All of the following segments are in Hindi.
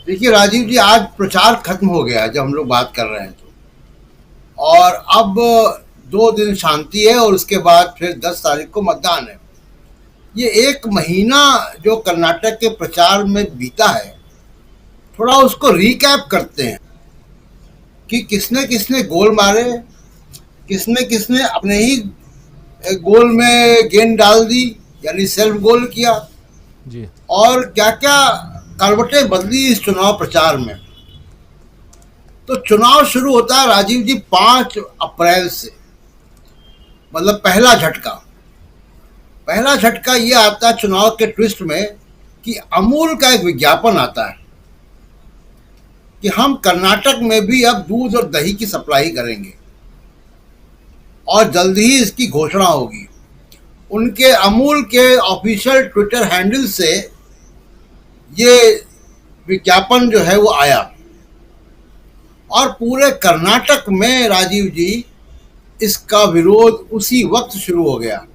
देखिए राजीव जी, आज प्रचार खत्म हो गया जब हम लोग बात कर रहे हैं और अब 2 दिन शांति है और उसके बाद फिर 10 तारीख को मतदान है। ये एक महीना जो कर्नाटक के प्रचार में बीता है, थोड़ा उसको रिकैप करते हैं कि किसने किसने गोल मारे, किसने किसने अपने ही गोल में गेंद डाल दी, यानी सेल्फ गोल किया, जी। और क्या क्या करवटें बदली इस चुनाव प्रचार में। तो चुनाव शुरू होता है राजीव जी 5 अप्रैल से, मतलब पहला झटका ये आता है चुनाव के ट्विस्ट में कि अमूल का एक विज्ञापन आता है कि हम कर्नाटक में भी अब दूध और दही की सप्लाई करेंगे और जल्द ही इसकी घोषणा होगी। उनके अमूल के ऑफिशियल ट्विटर हैंडल से ये विज्ञापन जो है वो आया और पूरे कर्नाटक में राजीव जी इसका विरोध उसी वक्त शुरू हो गया।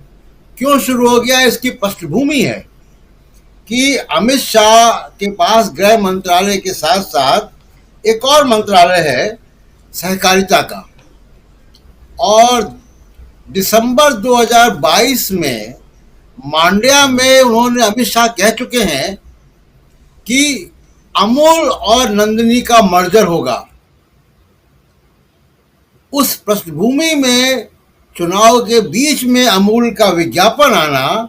क्यों शुरू हो गया, इसकी पृष्ठभूमि है कि अमित शाह के पास गृह मंत्रालय के साथ साथ एक और मंत्रालय है सहकारिता का, और दिसंबर 2022 में मांड्या में उन्होंने अमित शाह कह चुके हैं कि अमूल और नंदिनी का मर्जर होगा। उस पृष्ठभूमि में चुनाव के बीच में अमूल का विज्ञापन आना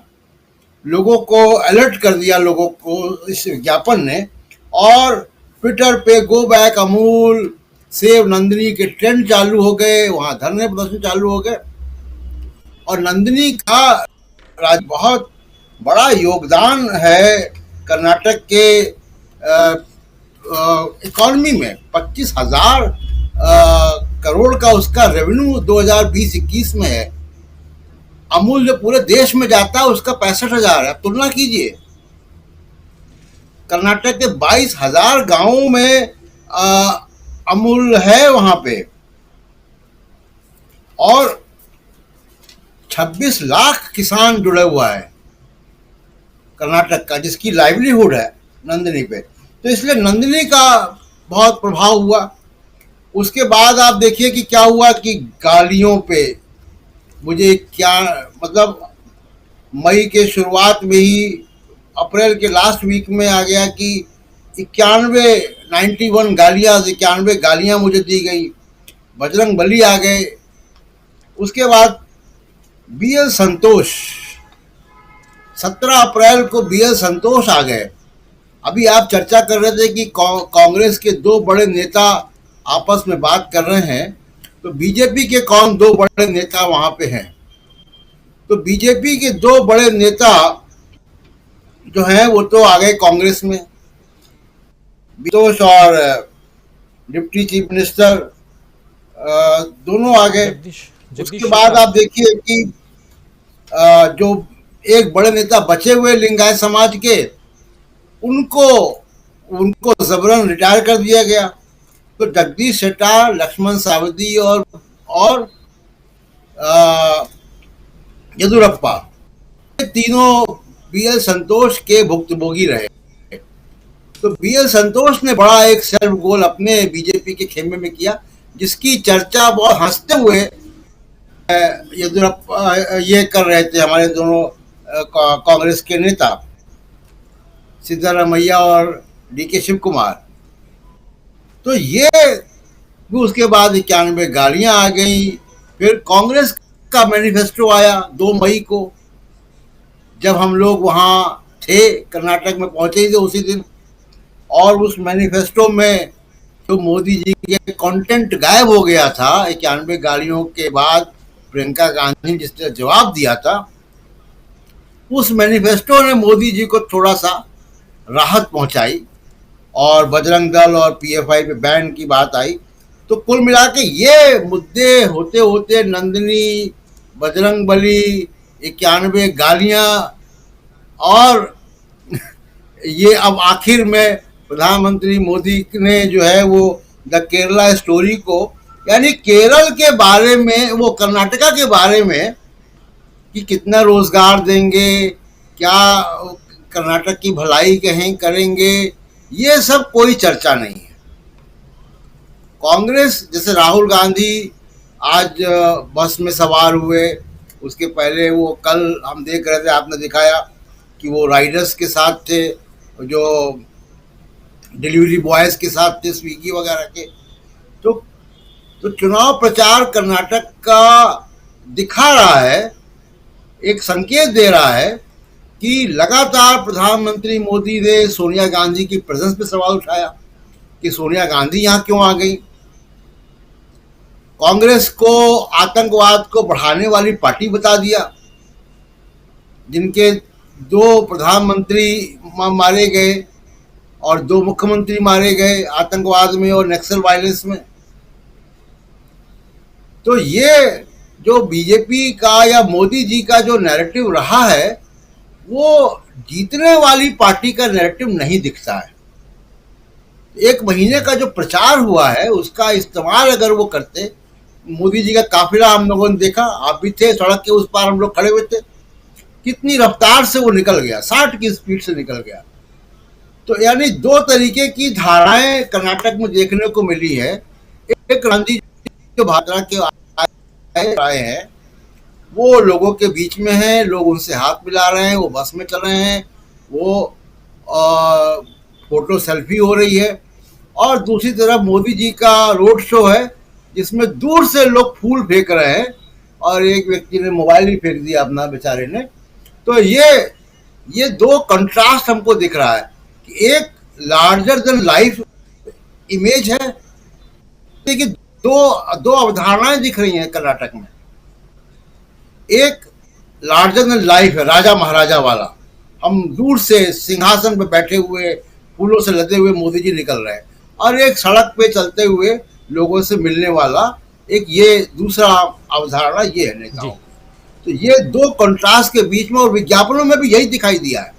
लोगों को अलर्ट कर दिया, लोगों को इस विज्ञापन ने, और ट्विटर पे go back Amul, save Nandini के ट्रेंड चालू हो गए, वहां धरने प्रदर्शन चालू हो गए। और नंदिनी का बहुत बड़ा योगदान है कर्नाटक के इकोनॉमी में। 25,000 करोड़ का उसका रेवेन्यू 2020-21 में है। अमूल जो पूरे देश में जाता है उसका 65,000 है। तुलना कीजिए, कर्नाटक के 22,000 गांवों में अमूल है वहां पे, और 26 लाख किसान जुड़े हुआ है कर्नाटक का, जिसकी लाइवलीहुड है नंदिनी पे। तो इसलिए नंदिनी का बहुत प्रभाव हुआ। उसके बाद आप देखिए कि क्या हुआ कि गालियों पे, मुझे क्या मतलब, मई के शुरुआत में ही, अप्रैल के लास्ट वीक में आ गया कि 91 गालियां मुझे दी गई। बजरंग बली आ गए। उसके बाद बीएल संतोष, 17 अप्रैल को बीएल संतोष आ गए। अभी आप चर्चा कर रहे थे कि कांग्रेस के 2 बड़े नेता आपस में बात कर रहे हैं, तो बीजेपी के कौन 2 बड़े नेता वहां पे हैं? तो बीजेपी के 2 बड़े नेता जो हैं वो तो आ गए कांग्रेस में, संतोष और डिप्टी चीफ मिनिस्टर दोनों आ गए। उसके बाद आप देखिए कि जो एक बड़े नेता बचे हुए लिंगायत समाज के, उनको जबरन रिटायर कर दिया गया। तो जगदीश शेट्टार, लक्ष्मण सावदी और येदुरप्पा, ये तीनों बीएल संतोष के भुक्तभोगी रहे। तो बीएल संतोष ने बड़ा एक सेल्फ गोल अपने बीजेपी के खेमे में किया, जिसकी चर्चा बहुत हंसते हुए येदुरप्पा ये कर रहे थे, हमारे दोनों कांग्रेस के नेता सिद्धारमैया और डीके शिव कुमार। तो ये भी, उसके बाद 91 गालियां आ गई। फिर कांग्रेस का मैनिफेस्टो आया 2 मई को, जब हम लोग वहां थे, कर्नाटक में पहुंचे ही थे उसी दिन। और उस मैनिफेस्टो में जो मोदी जी के कंटेंट गायब हो गया था 91 गालियों के बाद, प्रियंका गांधी जिसने जवाब दिया था, उस मैनिफेस्टो ने मोदी जी को थोड़ा सा राहत पहुंचाई और बजरंग दल और पीएफआई पे बैन की बात आई। तो कुल मिला के ये मुद्दे होते होते नंदिनी, बजरंग बली, 91 गालियां, और ये अब आखिर में प्रधानमंत्री मोदी ने जो है वो द केरला स्टोरी को, यानी केरल के बारे में, वो कर्नाटका के बारे में कि कितना रोजगार देंगे, क्या कर्नाटक की भलाई कहें करेंगे, ये सब कोई चर्चा नहीं है। कांग्रेस, जैसे राहुल गांधी आज बस में सवार हुए, उसके पहले वो कल हम देख रहे थे, आपने दिखाया कि वो राइडर्स के साथ थे, जो डिलीवरी बॉयज के साथ थे, स्विगी वगैरह के। तो तो चुनाव प्रचार कर्नाटक का दिखा रहा है, एक संकेत दे रहा है कि लगातार प्रधानमंत्री मोदी ने सोनिया गांधी की प्रेजेंस पे सवाल उठाया कि सोनिया गांधी यहाँ क्यों आ गई। कांग्रेस को आतंकवाद को बढ़ाने वाली पार्टी बता दिया, जिनके दो प्रधानमंत्री मारे गए और दो मुख्यमंत्री मारे गए आतंकवाद में और नक्सल वायलेंस में। तो ये जो बीजेपी का या मोदी जी का जो नैरेटिव रहा है, वो जीतने वाली पार्टी का नैरेटिव नहीं दिखता है। एक महीने का जो प्रचार हुआ है उसका इस्तेमाल अगर वो करते, मोदी जी का काफिला हम लोगों ने देखा, आप भी थे, सड़क के उस पार हम लोग खड़े हुए थे, कितनी रफ्तार से वो निकल गया, 60 की स्पीड से निकल गया। तो यानी दो तरीके की धाराएं कर्नाटक में देखने को मिली है। एक गांधी जो भाजपा के आए हैं, वो लोगों के बीच में है, लोग उनसे हाथ मिला रहे हैं, वो बस में चल रहे हैं, वो फोटो सेल्फी हो रही है। और दूसरी तरफ मोदी जी का रोड शो है, जिसमें दूर से लोग फूल फेंक रहे हैं और एक व्यक्ति ने मोबाइल ही फेंक दिया अपना, बेचारे ने। तो ये दो कंट्रास्ट हमको दिख रहा है कि एक लार्जर देन लाइफ इमेज है, देखिए दो अवधारणाएं दिख रही हैं कर्नाटक में। एक लार्जर देन लाइफ है, राजा महाराजा वाला, हम दूर से सिंहासन पर बैठे हुए फूलों से लदे हुए मोदी जी निकल रहे हैं, और एक सड़क पे चलते हुए लोगों से मिलने वाला एक ये दूसरा अवधारणा ये है नेताओं। तो ये दो कंट्रास्ट के बीच में, और विज्ञापनों में भी यही दिखाई दिया है।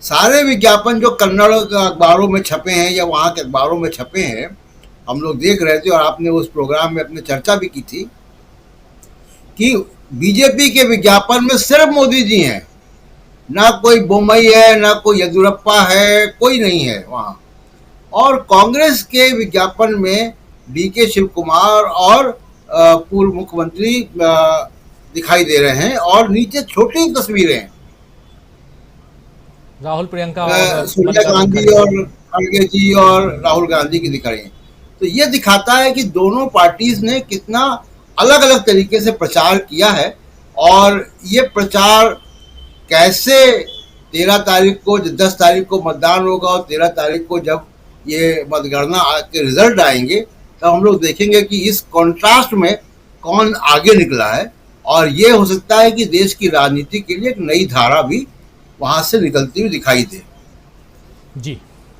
सारे विज्ञापन जो कन्नड़ अखबारों में छपे हैं या वहाँ के अखबारों में छपे हैं, हम लोग देख रहे थे, और आपने उस प्रोग्राम में अपनी चर्चा भी की थी कि बीजेपी के विज्ञापन में सिर्फ मोदी जी हैं, ना कोई बोम्मई है, ना कोई येदियुरप्पा है, कोई नहीं है वहाँ। और कांग्रेस के विज्ञापन में डीके शिव कुमार और पूर्व मुख्यमंत्री दिखाई दे रहे हैं, और नीचे छोटी तस्वीरें हैं, राहुल प्रियंका और सोनिया गांधी और खड़गे जी और राहुल गांधी की दिखा रही हैं। तो ये दिखाता है कि दोनों पार्टीज ने कितना अलग अलग तरीके से प्रचार किया है, और ये प्रचार कैसे 13 तारीख को, 10 तारीख को मतदान होगा और 13 तारीख को जब ये मतगणना के रिजल्ट आएंगे, तब हम लोग देखेंगे कि इस कॉन्ट्रास्ट में कौन आगे निकला है। और ये हो सकता है कि देश की राजनीति के लिए एक नई धारा भी वहां से निकलती हुई दिखाई दे। जी।